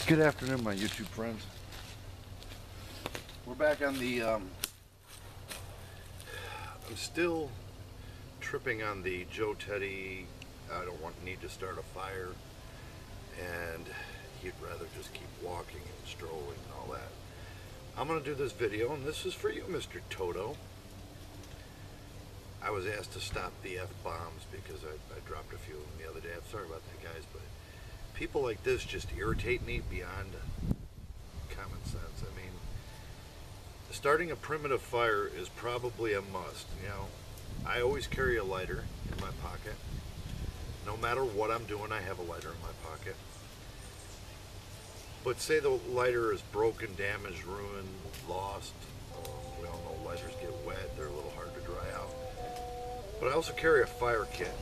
Good afternoon, my YouTube friends. We're back on the, I'm still tripping on the J.Toto, I don't need to start a fire, and he'd rather just keep walking and strolling and all that. I'm going to do this video, and this is for you, Mr. Toto. I was asked to stop the F-bombs because I dropped a few of them the other day. I'm sorry about that, guys, but people like this just irritate me beyond common sense. I mean, starting a primitive fire is probably a must. You know, I always carry a lighter in my pocket. No matter what I'm doing, I have a lighter in my pocket. But say the lighter is broken, damaged, ruined, lost. We all know lighters get wet. They're a little hard to dry out. But I also carry a fire kit.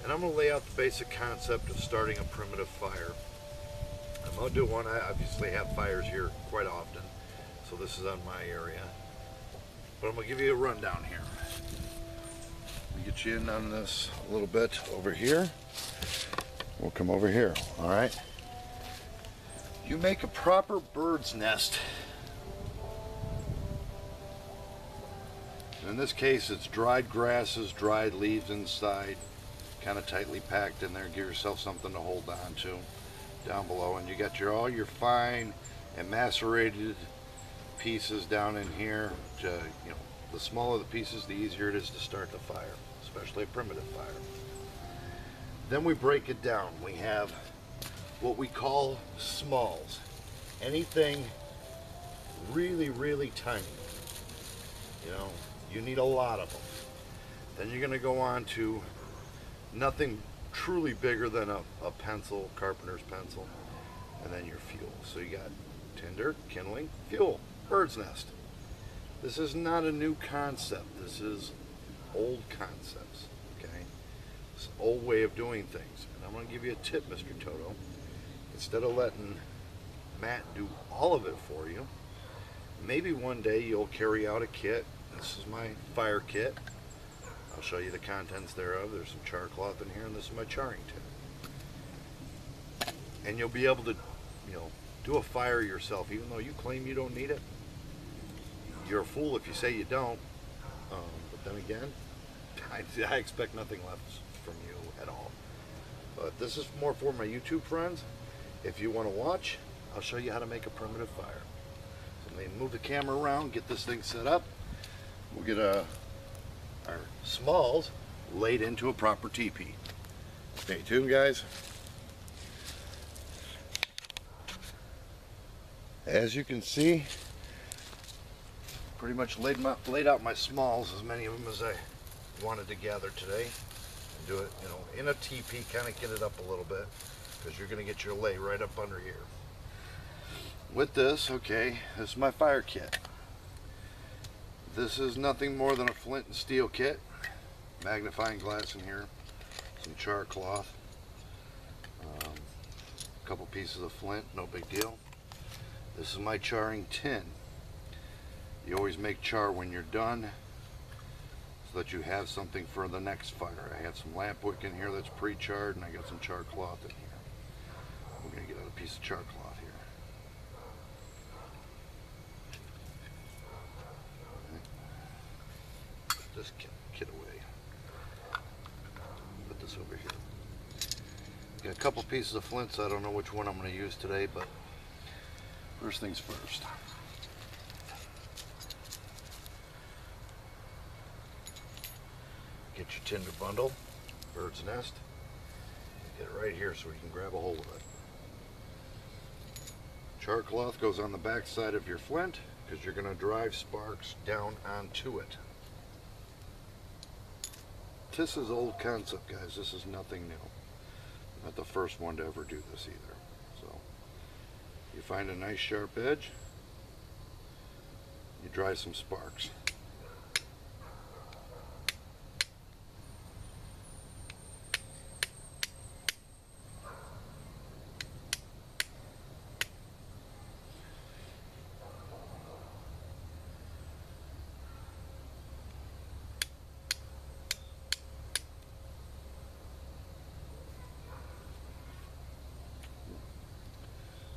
And I'm going to lay out the basic concept of starting a primitive fire. I'm going to do one. I obviously have fires here quite often, so this is on my area. But I'm going to give you a rundown here. Let me get you in on this a little bit over here. We'll come over here, all right? You make a proper bird's nest. In this case, it's dried grasses, dried leaves inside, kind of tightly packed in there. Give yourself something to hold on to down below, and you got all your fine and macerated pieces down in here. You know, the smaller the pieces, the easier it is to start the fire, especially a primitive fire. Then we break it down. We have what we call smalls. Anything really, really tiny. You know, you need a lot of them. Then you're going to go on to nothing truly bigger than a pencil, carpenter's pencil, and then your fuel. So you got tinder, kindling, fuel, bird's nest. This is not a new concept. This is old concepts, okay? It's an old way of doing things. And I'm going to give you a tip, Mr. Toto. Instead of letting Matt do all of it for you, maybe one day you'll carry out a kit. This is my fire kit. I'll show you the contents thereof. There's some char cloth in here, and this is my charring tin. And you'll be able to, you know, do a fire yourself, even though you claim you don't need it. You're a fool if you say you don't. But then again, I expect nothing less from you at all. But this is more for my YouTube friends. If you want to watch, I'll show you how to make a primitive fire. So let me move the camera around, get this thing set up. We'll get our smalls laid into a proper teepee. Stay tuned, guys. As you can see, pretty much laid out my smalls, as many of them as I wanted to gather today. And do it, you know, in a teepee, kind of get it up a little bit, because you're going to get your lay right up under here. With this, okay, this is my fire kit. This is nothing more than a flint and steel kit. Magnifying glass in here, some char cloth, a couple pieces of flint, no big deal. This is my charring tin. You always make char when you're done so that you have something for the next fire. I have some lamp wick in here that's pre-charred, and I got some char cloth in here. We're going to get out a piece of char cloth here. Put this kit away. Put this over here. Got a couple pieces of flint, so I don't know which one I'm going to use today, but first things first. Get your tinder bundle, bird's nest. Get it right here so we can grab a hold of it. Char cloth goes on the back side of your flint because you're going to drive sparks down onto it. This is old concept, guys. This is nothing new. I'm not the first one to ever do this either. So you find a nice sharp edge, you drive some sparks.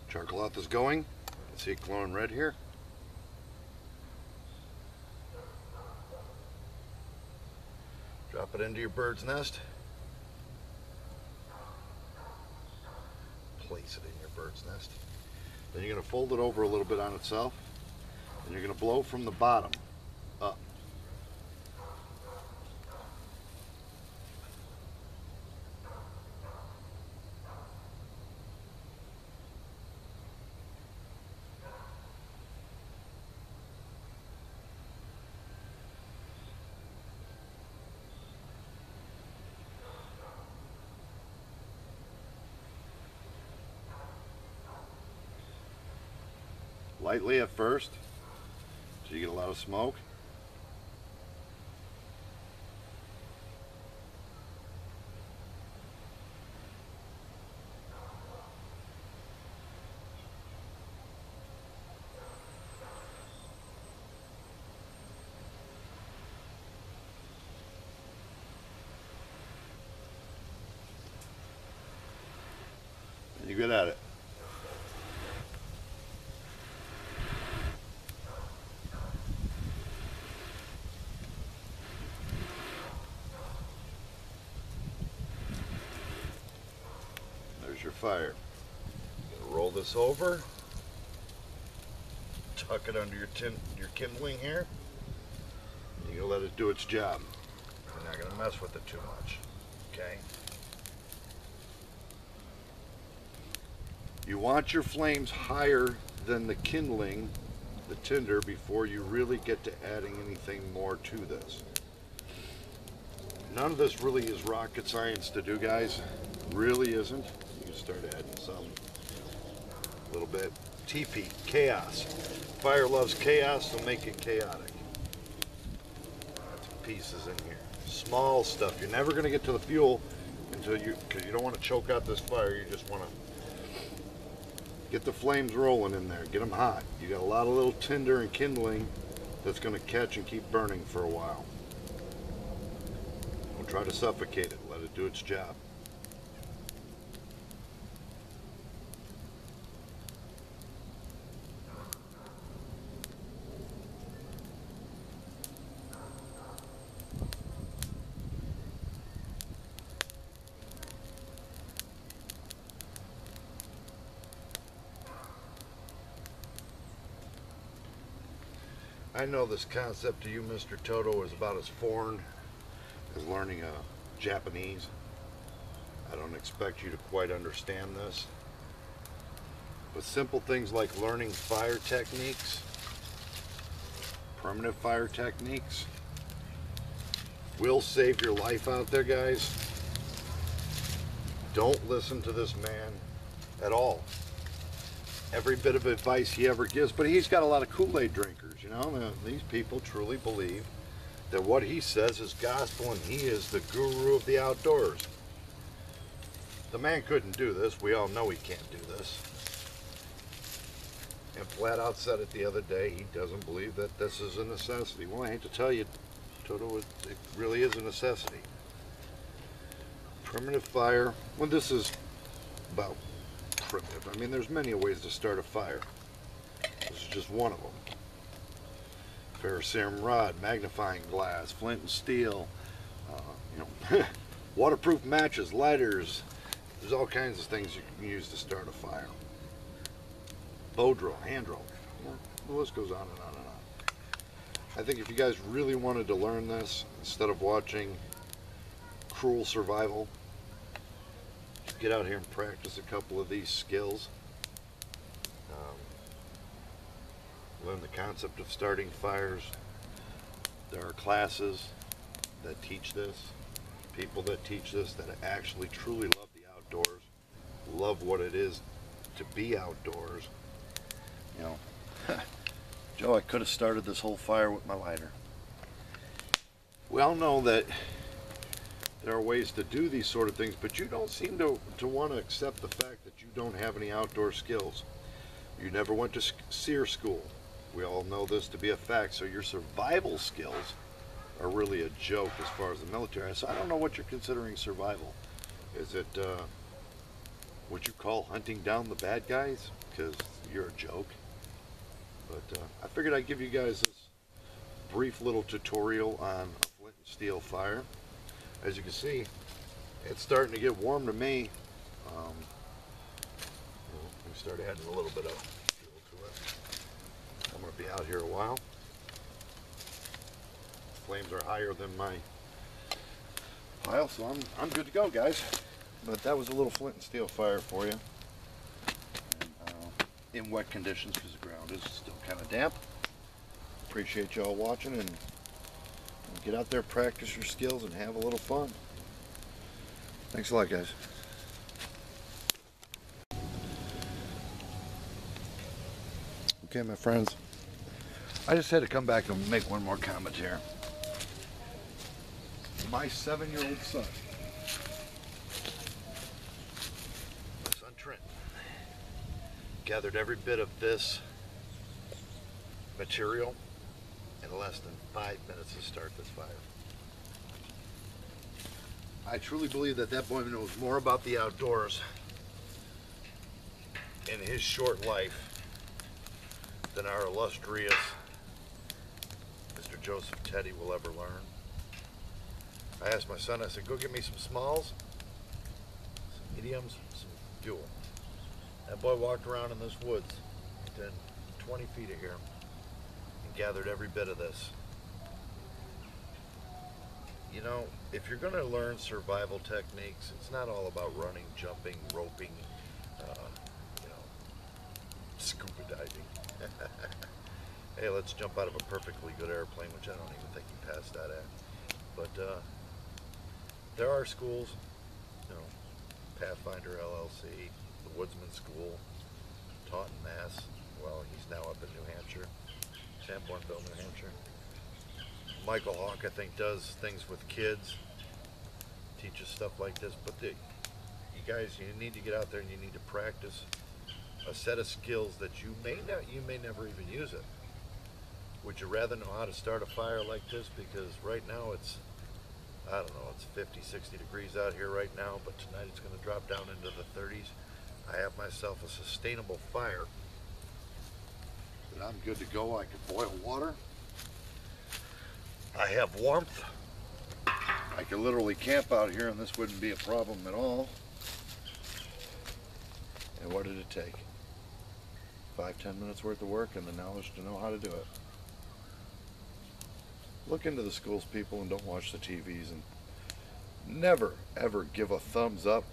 Charcoal cloth is going. See it glowing red here? Drop it into your bird's nest. Place it in your bird's nest. Then you're going to fold it over a little bit on itself, and you're going to blow from the bottom up. Lightly at first, so you get a lot of smoke. And you get at it. Your fire. You're gonna roll this over, tuck it under your kindling here. You're gonna let it do its job. You're not gonna mess with it too much. Okay. You want your flames higher than the kindling, the tinder, before you really get to adding anything more to this. None of this really is rocket science to do, guys. Really isn't. Start adding some, a little bit. TP, chaos. Fire loves chaos, so make it chaotic. Lots of pieces in here. Small stuff. You're never going to get to the fuel until because you don't want to choke out this fire. You just want to get the flames rolling in there. Get them hot. You got a lot of little tinder and kindling that's going to catch and keep burning for a while. Don't try to suffocate it. Let it do its job. I know this concept to you, Mr. Toto, is about as foreign as learning Japanese. I don't expect you to quite understand this. But simple things like learning fire techniques, primitive fire techniques, will save your life out there, guys. Don't listen to this man at all. Every bit of advice he ever gives, but he's got a lot of Kool-Aid drinkers, you know. Now, these people truly believe that what he says is gospel and he is the guru of the outdoors. The man couldn't do this. We all know he can't do this. And flat out said it the other day, he doesn't believe that this is a necessity. Well, I hate to tell you, Toto, it really is a necessity. Primitive fire, well, this is about primitive. I mean, there's many ways to start a fire. This is just one of them. Ferrocerium rod, magnifying glass, flint and steel, you know, waterproof matches, lighters. There's all kinds of things you can use to start a fire. Bow drill, hand drill. You know, the list goes on and on and on. I think if you guys really wanted to learn this, instead of watching Cruel Survival, get out here and practice a couple of these skills. Learn the concept of starting fires. There are classes that teach this, people that teach this that actually truly love the outdoors, love what it is to be outdoors. You know, Joe, I could have started this whole fire with my lighter. We all know that there are ways to do these sort of things, but you don't seem to want to accept the fact that you don't have any outdoor skills. You never went to SEER school. We all know this to be a fact, so your survival skills are really a joke as far as the military. So I don't know what you're considering survival. Is it what you call hunting down the bad guys, because you're a joke. But I figured I'd give you guys this brief little tutorial on a flint and steel fire. As you can see, it's starting to get warm to me. We start adding a little bit of fuel to it. I'm going to be out here a while. Flames are higher than my pile, so I'm good to go, guys. But that was a little flint and steel fire for you. And, in wet conditions, because the ground is still kind of damp. Appreciate y'all watching, and get out there, practice your skills, and have a little fun. Thanks a lot, guys. Okay, my friends, I just had to come back and make one more comment here. My 7-year-old son, my son Trent, gathered every bit of this material in less than 5 minutes to start this fire. I truly believe that that boy knows more about the outdoors in his short life than our illustrious Mr. Joseph Teddy will ever learn. I asked my son, I said, go get me some smalls, some mediums, some fuel. That boy walked around in this woods within 20 feet of here and gathered every bit of this. You know, if you're going to learn survival techniques, it's not all about running, jumping, roping, scuba diving. Hey, let's jump out of a perfectly good airplane, which I don't even think you passed that at. But there are schools, Pathfinder LLC, the Woodsman School, taught in Mass. Well, he's now up in New Hampshire, Sanbornville, New Hampshire. Michael Hawk, I think, does things with kids, teaches stuff like this. But you guys, you need to get out there and you need to practice a set of skills that you may never even use it. Would you rather know how to start a fire like this? Because right now it's, I don't know, it's 50, 60 degrees out here right now, but tonight it's going to drop down into the 30s. I have myself a sustainable fire that I'm good to go. I can boil water. I have warmth. I could literally camp out here and this wouldn't be a problem at all. And what did it take? 5-10 minutes worth of work and the knowledge to know how to do it. Look into the schools, people, and don't watch the TVs, and never ever give a thumbs up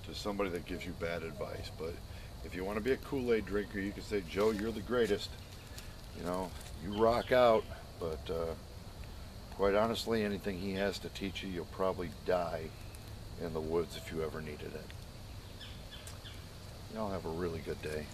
to somebody that gives you bad advice. But if you want to be a Kool-Aid drinker, you can say, Joe, you're the greatest. You rock out. But quite honestly, anything he has to teach you, you'll probably die in the woods if you ever needed it. Y'all have a really good day.